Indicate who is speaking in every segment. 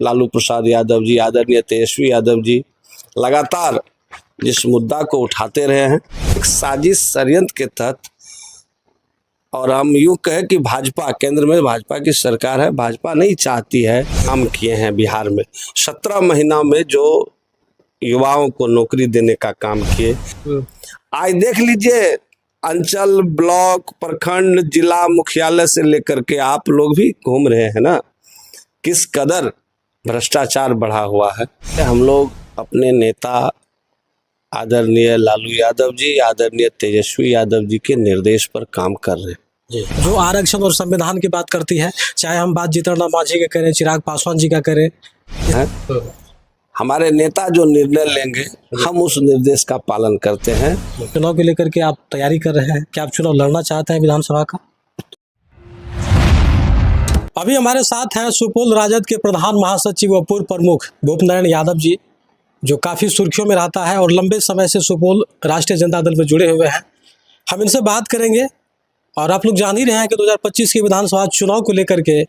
Speaker 1: लालू प्रसाद यादव जी, आदरणीय तेजस्वी यादव जी लगातार जिस मुद्दा को उठाते रहे हैं, एक साजिश षड्यंत्र के तहत, और हम यूँ कहें कि भाजपा, केंद्र में भाजपा की सरकार है, भाजपा नहीं चाहती है, काम किए हैं बिहार में 17 महीना में जो युवाओं को नौकरी देने का काम किए। आज देख लीजिए, अंचल, ब्लॉक, प्रखंड, जिला मुख्यालय से लेकर के आप लोग भी घूम रहे हैं ना, किस कदर भ्रष्टाचार बढ़ा हुआ है। हम लोग अपने नेता आदरणीय लालू यादव जी, आदरणीय तेजस्वी यादव जी के निर्देश पर काम कर रहे हैं।
Speaker 2: जो आरक्षण और संविधान की बात करती है, चाहे हम बात जीतन राम मांझी का करें, चिराग पासवान जी का करें,
Speaker 1: हमारे नेता जो निर्णय लेंगे हम उस निर्देश का पालन करते हैं।
Speaker 2: चुनाव को लेकर के आप तैयारी कर रहे हैं, क्या आप चुनाव लड़ना चाहते हैं विधानसभा का? अभी हमारे साथ हैं सुपौल राजद के प्रधान महासचिव व पूर्व प्रमुख भूपनारायण यादव जी, जो काफ़ी सुर्खियों में रहता है और लंबे समय से सुपौल राष्ट्रीय जनता दल में जुड़े हुए हैं। हम इनसे बात करेंगे और आप लोग जान ही रहे हैं कि 2025 के विधानसभा चुनाव को लेकर के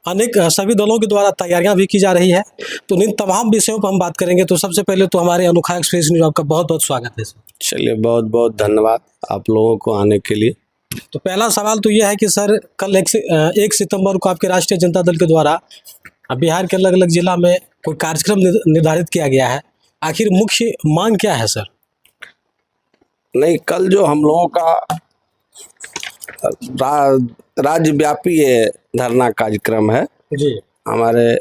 Speaker 2: अनेक सभी दलों के द्वारा तैयारियां भी की जा रही है, तो इन तमाम विषयों पर हम बात करेंगे। तो सबसे पहले तो हमारे अनोखा एक्सप्रेस न्यूज आपका बहुत बहुत स्वागत है।
Speaker 1: चलिए, बहुत बहुत धन्यवाद आप लोगों को आने के लिए।
Speaker 2: तो पहला सवाल तो यह है कि सर, कल 1 सितंबर को आपके राष्ट्रीय जनता दल के द्वारा बिहार के अलग अलग जिला में कोई कार्यक्रम निर्धारित किया गया है, आखिर मुख्य मांग क्या है सर?
Speaker 1: नहीं, कल जो हम लोगों का राज्यव्यापी ये धरना कार्यक्रम है
Speaker 2: जी,
Speaker 1: हमारे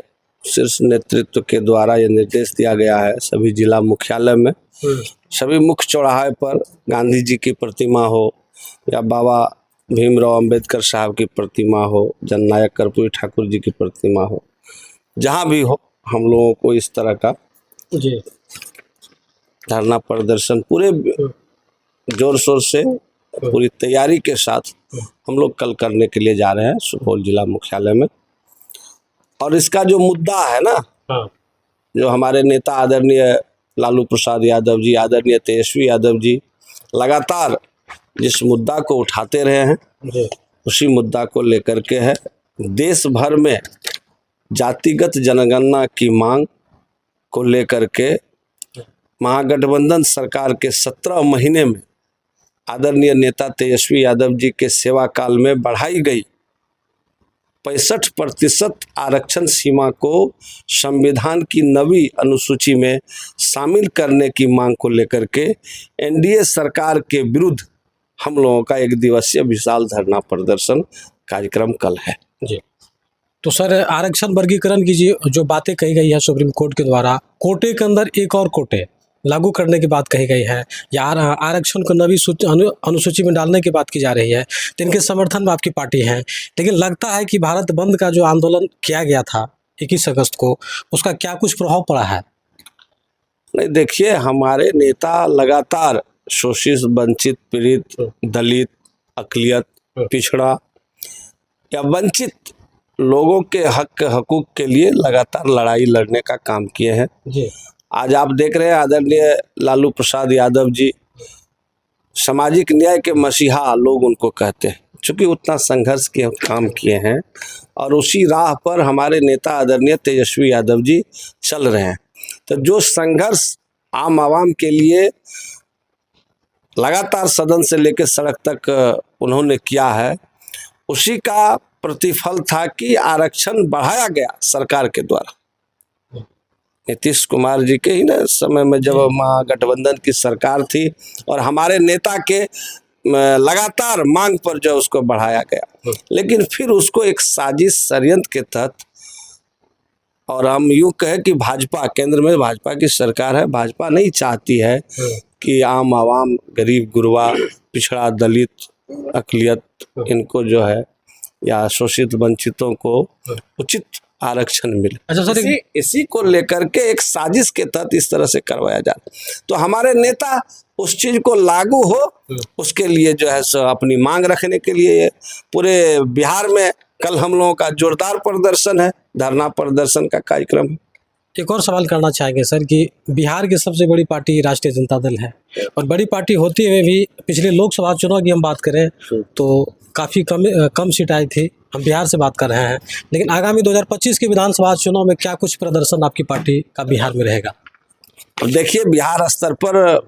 Speaker 1: शीर्ष नेतृत्व के द्वारा ये निर्देश दिया गया है, सभी जिला मुख्यालय में, सभी मुख्य चौराहे पर गांधी जी की प्रतिमा हो या बाबा भीमराव अंबेडकर साहब की प्रतिमा हो, जननायक कर्पूरी ठाकुर जी की प्रतिमा हो, जहाँ भी हो, हम लोगों को इस तरह का
Speaker 2: जी
Speaker 1: धरना प्रदर्शन पूरे जोर शोर से, पूरी तैयारी के साथ हम लोग कल करने के लिए जा रहे हैं सुपौल जिला मुख्यालय में। और इसका जो मुद्दा है ना, जो हमारे नेता आदरणीय लालू प्रसाद यादव जी, आदरणीय तेजस्वी यादव जी लगातार जिस मुद्दा को उठाते रहे हैं, उसी मुद्दा को लेकर के है। देश भर में जातिगत जनगणना की मांग को लेकर के महागठबंधन सरकार के 17 महीने में आदरणीय नेता तेजस्वी यादव जी के सेवा काल में बढ़ाई गई 65% आरक्षण सीमा को संविधान की 9वीं अनुसूची में शामिल करने की मांग को लेकर के एनडीए सरकार के विरुद्ध हम लोगों का 1 दिवसीय विशाल धरना प्रदर्शन कार्यक्रम कल है
Speaker 2: जी। तो सर, आरक्षण वर्गीकरण की जो बातें कही गई है सुप्रीम कोर्ट के द्वारा, कोटे के अंदर एक और कोटे लागू करने की बात कही गई है, या आरक्षण को 9वीं अनुसूची में डालने की बात की जा रही है, तो इनके समर्थन में आपकी पार्टी है। लेकिन लगता है कि भारत बंद का जो आंदोलन किया गया था 21 अगस्त को, उसका क्या कुछ प्रभाव पड़ा है?
Speaker 1: नहीं, देखिए, हमारे नेता लगातार शोषित, वंचित, पीड़ित, दलित, अक़लियत, पिछड़ा या वंचित लोगों के हकूक़ के लिए लगातार लड़ाई लड़ने का काम किए हैं जी। आज आप देख रहे हैं आदरणीय लालू प्रसाद यादव जी सामाजिक न्याय के मसीहा लोग उनको कहते हैं, चूँकि उतना संघर्ष के काम किए हैं और उसी राह पर हमारे नेता आदरणीय तेजस्वी यादव जी चल रहे हैं। तो जो संघर्ष आम आवाम के लिए लगातार सदन से लेकर सड़क तक उन्होंने किया है, उसी का प्रतिफल था कि आरक्षण बढ़ाया गया सरकार के द्वारा। नीतीश कुमार जी के ही ना समय में, जब महागठबंधन की सरकार थी और हमारे नेता के लगातार मांग पर जो उसको बढ़ाया गया, लेकिन फिर उसको एक साजिश षड्यंत्र के तहत, और हम यूँ कहें कि भाजपा, केंद्र में भाजपा की सरकार है, भाजपा नहीं चाहती है कि आम आवाम, गरीब गुरबा, पिछड़ा, दलित, अक़लियत, इनको जो है या शोषित वंचितों को उचित आरक्षण मिले। अच्छा सर, इसी को लेकर के एक साजिश के तहत इस तरह से करवाया जाता, तो हमारे नेता उस चीज को लागू हो, उसके लिए जो है सो अपनी मांग रखने के लिए पूरे बिहार में कल हम लोगों का जोरदार प्रदर्शन है, धरना प्रदर्शन का कार्यक्रम है।
Speaker 2: एक और सवाल करना चाहेंगे सर कि बिहार की सबसे बड़ी पार्टी राष्ट्रीय जनता दल है, और बड़ी पार्टी होते हुए भी पिछले लोकसभा चुनाव की हम बात करें तो काफ़ी कम सीट आई थी, हम बिहार से बात कर रहे हैं, लेकिन आगामी 2025 के विधानसभा चुनाव में क्या कुछ प्रदर्शन आपकी पार्टी का बिहार में रहेगा?
Speaker 1: देखिए, बिहार स्तर पर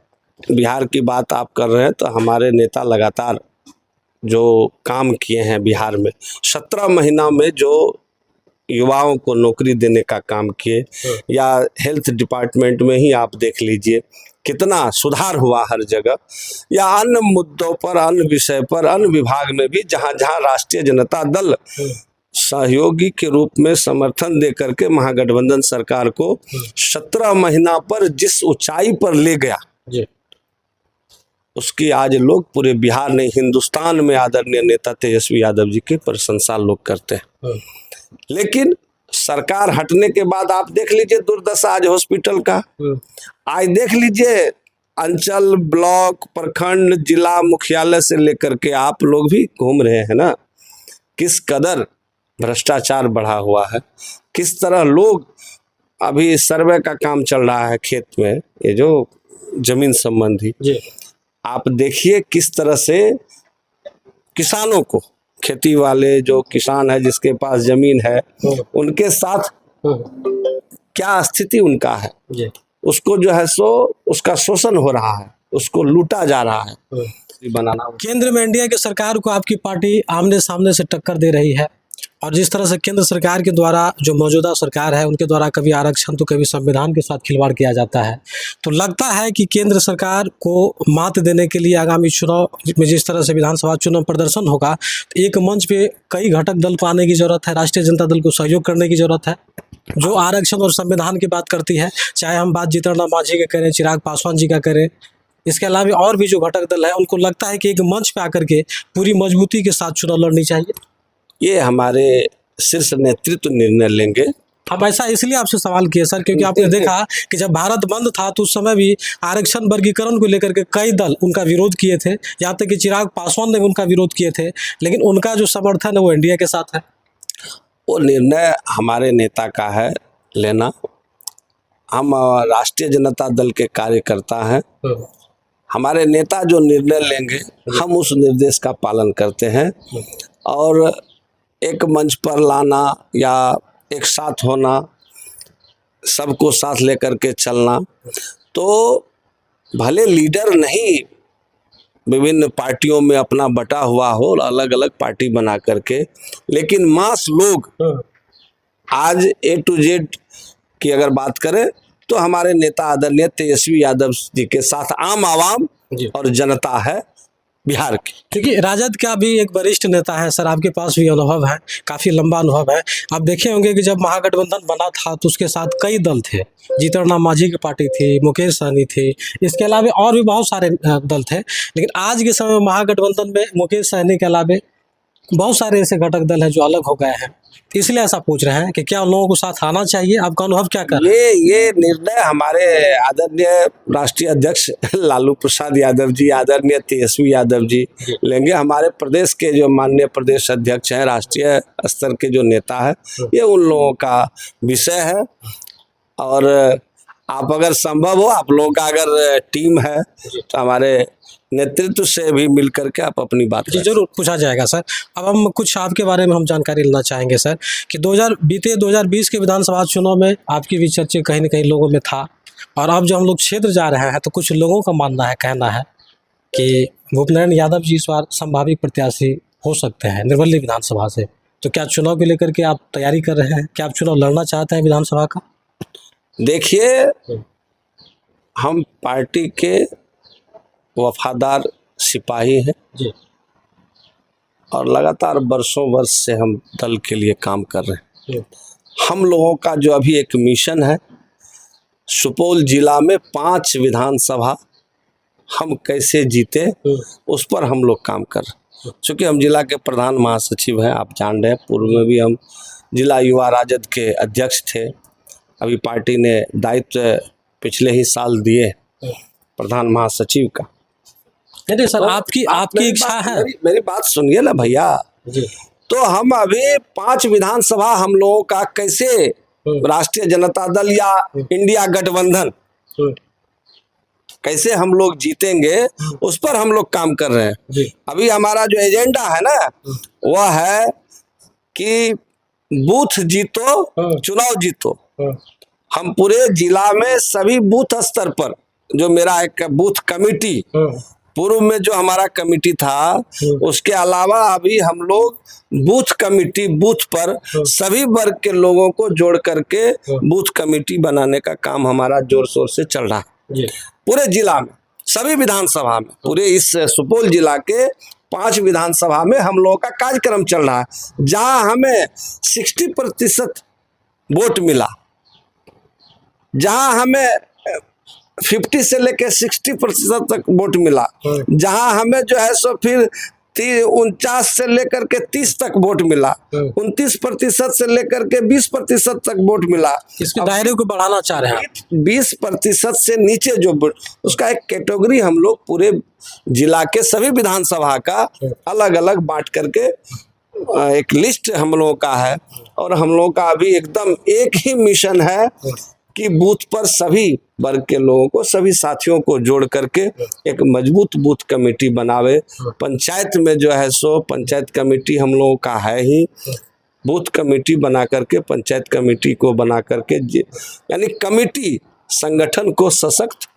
Speaker 1: बिहार की बात आप कर रहे हैं तो हमारे नेता लगातार जो काम किए हैं बिहार में, 17 महीना में जो युवाओं को नौकरी देने का काम किए, या हेल्थ डिपार्टमेंट में ही आप देख लीजिए कितना सुधार हुआ हर जगह, या अन्य मुद्दों पर, अन्य विषय पर, अन्य विभाग में भी जहां जहां राष्ट्रीय जनता दल सहयोगी के रूप में समर्थन दे करके महागठबंधन सरकार को 17 महीना पर जिस ऊंचाई पर ले गया,
Speaker 2: जी,
Speaker 1: उसकी आज लोग पूरे बिहार नहीं हिंदुस्तान में आदरणीय नेता तेजस्वी यादव जी की प्रशंसा लोग करते हैं। लेकिन सरकार हटने के बाद आप देख लीजिए दुर्दशा आज हॉस्पिटल का। आज देख लीजिए अंचल, ब्लॉक, प्रखंड, जिला मुख्यालय से लेकर के आप लोग भी घूम रहे हैं ना, किस कदर भ्रष्टाचार बढ़ा हुआ है, किस तरह लोग, अभी सर्वे का काम चल रहा है खेत में, ये जो जमीन संबंधी,
Speaker 2: जी,
Speaker 1: आप देखिए किस तरह से किसानों को, खेती वाले जो किसान है जिसके पास जमीन है, उनके साथ क्या स्थिति उनका है,
Speaker 2: जी,
Speaker 1: उसको जो है सो उसका शोषण हो रहा है, उसको लूटा जा रहा है। बनाना
Speaker 2: केंद्र में एनडीए की सरकार को आपकी पार्टी आमने सामने से टक्कर दे रही है, और जिस तरह से केंद्र सरकार के द्वारा, जो मौजूदा सरकार है उनके द्वारा कभी आरक्षण तो कभी संविधान के साथ खिलवाड़ किया जाता है, तो लगता है कि केंद्र सरकार को मात देने के लिए आगामी चुनाव में जिस तरह से विधानसभा चुनाव प्रदर्शन होगा, तो एक मंच पे कई घटक दल को आने की जरूरत है, राष्ट्रीय जनता दल को सहयोग करने की जरूरत है, जो आरक्षण और संविधान की बात करती है, चाहे हम बात जीतन राम मांझी का करें, चिराग पासवान जी का करें, इसके अलावा और भी जो घटक दल है उनको लगता है कि एक मंच पे आकर के पूरी मजबूती के साथ चुनाव लड़नी चाहिए।
Speaker 1: ये हमारे शीर्ष नेतृत्व निर्णय लेंगे।
Speaker 2: हम ऐसा इसलिए आपसे सवाल किए सर, क्योंकि आपने देखा कि जब भारत बंद था तो उस समय भी आरक्षण वर्गीकरण को लेकर के कई दल उनका विरोध किए थे, यहाँ तक कि चिराग पासवान ने उनका विरोध किए थे, लेकिन उनका जो समर्थन है वो एनडीए के साथ है।
Speaker 1: वो निर्णय हमारे नेता का है लेना। हम राष्ट्रीय जनता दल के कार्यकर्ता हैं, हमारे नेता जो निर्णय लेंगे हम उस निर्देश का पालन करते हैं, और एक मंच पर लाना या एक साथ होना, सबको साथ लेकर के चलना, तो भले लीडर नहीं विभिन्न पार्टियों में अपना बटा हुआ हो, अलग अलग पार्टी बना करके, लेकिन मास लोग आज ए टू जेड की अगर बात करें तो हमारे नेता आदरणीय तेजस्वी यादव जी के साथ आम आवाम और जनता है बिहार की।
Speaker 2: क्योंकि राजद का भी एक वरिष्ठ नेता है सर, आपके पास भी अनुभव है, काफ़ी लंबा अनुभव है। आप देखे होंगे कि जब महागठबंधन बना था तो उसके साथ कई दल थे, जीतन राम मांझी की पार्टी थी, मुकेश सहनी थे, इसके अलावा और भी बहुत सारे दल थे, लेकिन आज के समय महागठबंधन में मुकेश सहनी के अलावा बहुत सारे ऐसे घटक दल हैं जो अलग हो गए हैं, इसलिए ऐसा पूछ रहे हैं कि क्या उन लोगों को साथ आना चाहिए? आपका अनुभव क्या कर रहा है?
Speaker 1: ये निर्णय हमारे आदरणीय राष्ट्रीय अध्यक्ष लालू प्रसाद यादव जी, आदरणीय तेजस्वी यादव जी लेंगे। हमारे प्रदेश के जो माननीय प्रदेश अध्यक्ष हैं, राष्ट्रीय स्तर के जो नेता है, ये उन लोगों का विषय है। और आप अगर संभव हो, आप लोगों का अगर टीम है तो हमारे नेतृत्व से भी मिल करके आप अपनी बात
Speaker 2: जी जरूर पूछा जाएगा सर। अब हम कुछ आपके बारे में हम जानकारी लेना चाहेंगे सर कि 2020 के विधानसभा चुनाव में आपकी भी चर्चा कहीं न कहीं लोगों में था, और अब जो हम लोग क्षेत्र जा रहे हैं तो कुछ लोगों का मानना है, कहना है कि भूपनारायण यादव जी इस बार संभावित प्रत्याशी हो सकते हैं निर्मली विधानसभा से, तो क्या चुनाव को लेकर के आप तैयारी कर रहे हैं? क्या आप चुनाव लड़ना चाहते हैं विधानसभा का?
Speaker 1: देखिए, हम पार्टी के वफादार सिपाही हैं
Speaker 2: जी,
Speaker 1: और लगातार वर्षों वर्ष से हम दल के लिए काम कर रहे हैं। हम लोगों का जो अभी एक मिशन है, सुपौल जिला में 5 विधानसभा हम कैसे जीते, उस पर हम लोग काम कर रहे हैं। चूँकि हम जिला के प्रधान महासचिव हैं, आप जान रहे हैं, पूर्व में भी हम जिला युवा राजद के अध्यक्ष थे। अभी पार्टी ने दायित्व पिछले ही साल दिए प्रधान महासचिव का।
Speaker 2: नहीं सर, आपकी इच्छा है?
Speaker 1: मेरी बात सुनिए ना भैया
Speaker 2: जी।
Speaker 1: तो हम अभी 5 विधानसभा हम लोगों का कैसे राष्ट्रीय जनता दल या इंडिया गठबंधन कैसे हम लोग जीतेंगे, उस पर हम लोग काम कर रहे हैं।
Speaker 2: जी।
Speaker 1: अभी हमारा जो एजेंडा है ना, वह है कि बूथ जीतो चुनाव जीतो। हम पूरे जिला में सभी बूथ स्तर पर, जो मेरा एक बूथ कमेटी पूर्व में जो हमारा कमेटी था, उसके अलावा अभी हम लोग बूथ कमेटी, बूथ पर सभी वर्ग के लोगों को जोड़ करके बूथ कमेटी बनाने का काम हमारा जोर शोर से चल रहा है पूरे जिला में, सभी विधानसभा में। पूरे इस सुपौल जिला के 5 विधानसभा में हम लोगों का कार्यक्रम चल रहा है। जहां हमें 60% वोट मिला, जहां हमें 50 से लेकर 60% तक वोट मिला, जहां हमें जो है सो फिर 49 से लेकर के 30 तक वोट मिला, 29% से लेकर के 20% तक वोट मिला।
Speaker 2: इसके दायरे को बढ़ाना चाह रहे हैं
Speaker 1: 20% से नीचे जो वोट, उसका एक कैटेगरी हम लोग पूरे जिला के सभी विधानसभा का अलग अलग बांट करके एक लिस्ट हम लोगों का है। और हम लोगों का अभी एकदम एक ही मिशन है कि बूथ पर सभी वर्ग के लोगों को, सभी साथियों को जोड़ करके एक मजबूत बूथ कमेटी बनावे। पंचायत में जो है सो पंचायत कमेटी हम लोगों का है ही, बूथ कमेटी बना करके पंचायत कमेटी को बना करके, यानी कमेटी संगठन को सशक्त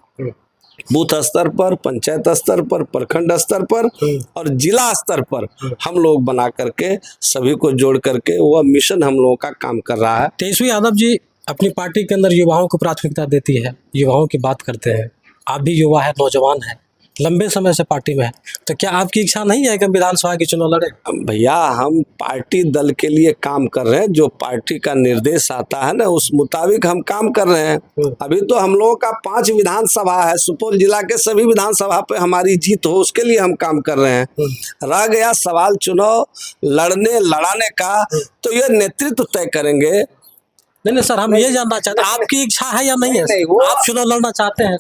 Speaker 1: बूथ स्तर पर, पंचायत स्तर पर, प्रखंड स्तर पर और जिला स्तर पर हम लोग बना करके सभी को जोड़ करके वह मिशन हम लोगों का काम कर रहा है।
Speaker 2: तेजस्वी यादव जी अपनी पार्टी के अंदर युवाओं को प्राथमिकता देती है, युवाओं की बात करते हैं। आप भी युवा है, नौजवान है, लंबे समय से पार्टी में है, तो क्या आपकी इच्छा नहीं है कि हम विधानसभा की चुनाव लड़े?
Speaker 1: भैया, हम पार्टी दल के लिए काम कर रहे हैं। जो पार्टी का निर्देश आता है ना, उस मुताबिक हम काम कर रहे हैं। अभी तो हम लोगों का 5 विधानसभा है, सुपौल जिला के सभी विधानसभा पे हमारी जीत हो, उसके लिए हम काम कर रहे हैं। रह गया सवाल चुनाव लड़ाने का, तो ये नेतृत्व तय करेंगे।
Speaker 2: नहीं सर, हम ये जानना चाहते हैं आपकी इच्छा है या नहीं है? आप चुनाव लड़ना चाहते हैं?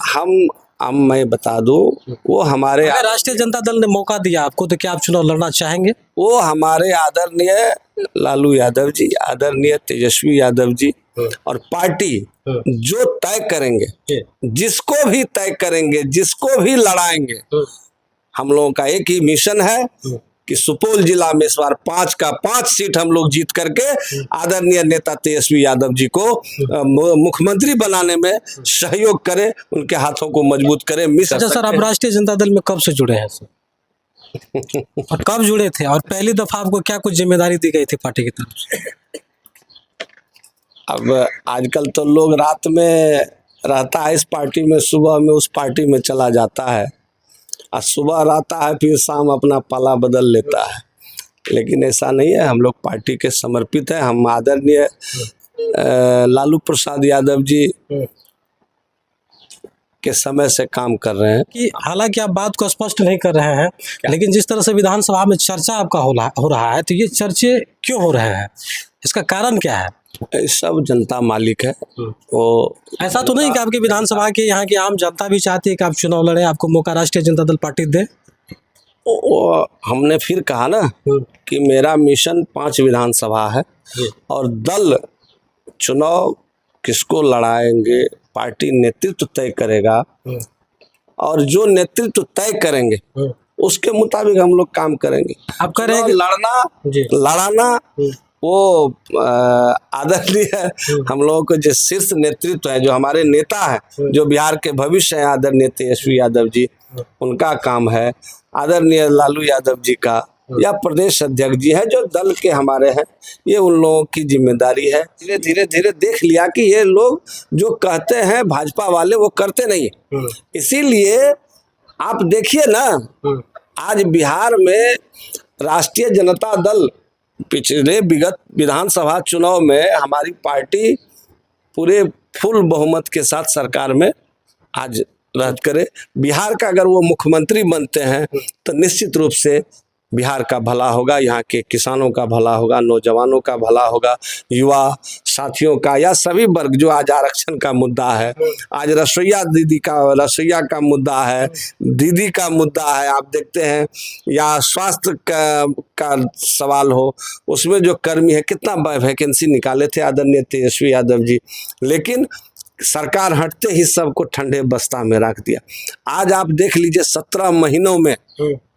Speaker 1: मैं बता दूं, वो हमारे
Speaker 2: अगर राष्ट्रीय जनता दल ने मौका दिया आपको, तो क्या आप चुनाव लड़ना चाहेंगे?
Speaker 1: वो हमारे आदरणीय लालू यादव जी, आदरणीय तेजस्वी यादव जी और पार्टी जो तय करेंगे, जिसको भी तय करेंगे, जिसको भी लड़ाएंगे, हम लोगों का एक ही मिशन है कि सुपौल जिला में इस बार 5 का 5 सीट हम लोग जीत करके आदरणीय नेता तेजस्वी यादव जी को मुख्यमंत्री बनाने में सहयोग करें, उनके हाथों को मजबूत करें।
Speaker 2: अच्छा सर, आप राष्ट्रीय जनता दल में कब से जुड़े हैं सर? और कब जुड़े थे, और पहली दफा आपको क्या कुछ जिम्मेदारी दी गई थी पार्टी की तरफ से?
Speaker 1: अब आजकल तो लोग रात में रहता है इस पार्टी में, सुबह में उस पार्टी में चला जाता है, और सुबह रहता है फिर शाम अपना पाला बदल लेता है। लेकिन ऐसा नहीं है, हम लोग पार्टी के समर्पित हैं। हम आदरणीय लालू प्रसाद यादव जी के समय से काम कर रहे हैं।
Speaker 2: कि हालांकि आप बात को स्पष्ट नहीं कर रहे हैं, लेकिन जिस तरह से विधानसभा में चर्चा आपका हो रहा है, तो ये चर्चे क्यों हो रहे हैं, इसका कारण क्या है?
Speaker 1: सब जनता मालिक है। वो
Speaker 2: ऐसा तो नहीं कि आपकी विधानसभा के यहाँ की आम जनता भी चाहती है कि आप चुनाव लड़े, आपको मौका राष्ट्रीय जनता दल पार्टी दे?
Speaker 1: हमने फिर कहा ना कि मेरा मिशन 5 विधानसभा है, और दल चुनाव किसको लड़ाएंगे पार्टी नेतृत्व तय करेगा, और जो नेतृत्व तय करेंगे उसके मुताबिक हम लोग काम करेंगे।
Speaker 2: आप कह रहे हैं कि
Speaker 1: लड़ाना वो आदरणीय हम लोगों को जो शीर्ष नेतृत्व है, जो हमारे नेता है, जो बिहार के भविष्य है, आदरणीय तेजस्वी यादव जी, उनका काम है। आदरणीय लालू यादव जी का या प्रदेश अध्यक्ष जी है, जो दल के हमारे हैं, ये उन लोगों की जिम्मेदारी है। धीरे धीरे देख लिया कि ये लोग जो कहते हैं भाजपा वाले, वो करते नहीं है। इसीलिए आप देखिए ना, आज बिहार में राष्ट्रीय जनता दल पिछले विगत विधानसभा चुनाव में हमारी पार्टी पूरे फुल बहुमत के साथ सरकार में आज रह करे। बिहार का अगर वो मुख्यमंत्री बनते हैं तो निश्चित रूप से बिहार का भला होगा, यहाँ के किसानों का भला होगा, नौजवानों का भला होगा, युवा साथियों का, या सभी वर्ग जो आज आरक्षण का मुद्दा है, आज रसोईया का मुद्दा है, दीदी का मुद्दा है, आप देखते हैं, या स्वास्थ्य का सवाल हो, उसमें जो कर्मी है, कितना वैकेंसी निकाले थे आदरणीय तेजस्वी यादव जी, लेकिन सरकार हटते ही सबको ठंडे बस्ता में रख दिया। आज आप देख लीजिए 17 महीनों में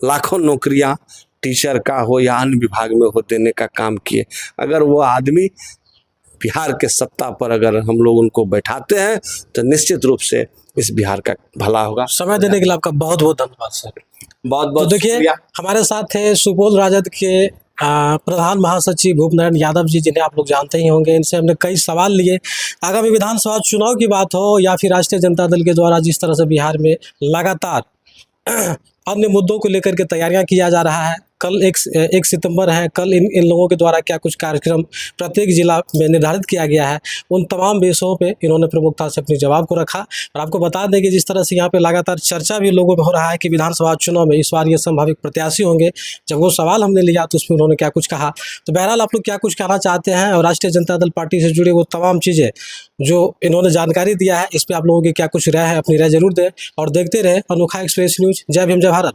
Speaker 1: लाखों नौकरियां टीचर का हो या अन्य विभाग में हो देने का काम किए। अगर वो आदमी बिहार के सत्ता पर अगर हम लोग उनको बैठाते हैं तो निश्चित रूप से इस बिहार का भला होगा।
Speaker 2: समय देने के लिए आपका बहुत बहुत धन्यवाद सर।
Speaker 1: बहुत
Speaker 2: तो
Speaker 1: बहुत
Speaker 2: देखिए
Speaker 1: शुक्रिया।
Speaker 2: हमारे साथ थे सुपौल राजद के प्रधान महासचिव भूपनारायण यादव जी, जिन्हें आप लोग जानते ही होंगे। इनसे हमने कई सवाल लिए। आगामी विधानसभा चुनाव की बात हो या फिर राष्ट्रीय जनता दल के द्वारा जिस तरह से बिहार में लगातार अन्य मुद्दों को लेकर के तैयारियां किया जा रहा है, कल 1 सितंबर है, कल इन लोगों के द्वारा क्या कुछ कार्यक्रम प्रत्येक जिला में निर्धारित किया गया है, उन तमाम विषयों पे इन्होंने प्रमुखता से अपने जवाब को रखा। और आपको बता दें कि जिस तरह से यहाँ पे लगातार चर्चा भी लोगों में हो रहा है कि विधानसभा चुनाव में इस बार ये संभावित प्रत्याशी होंगे, जब वो सवाल हमने लिया तो उसमें उन्होंने क्या कुछ कहा। तो बहरहाल आप लोग क्या कुछ कहना चाहते हैं और राष्ट्रीय जनता दल पार्टी से जुड़े वो तमाम चीज़ें जो इन्होंने जानकारी दिया है, इस पर आप लोगों की क्या कुछ राय है, अपनी राय जरूर दें और देखते रहे अनोखा एक्सप्रेस न्यूज़। जय भीम, जय भारत।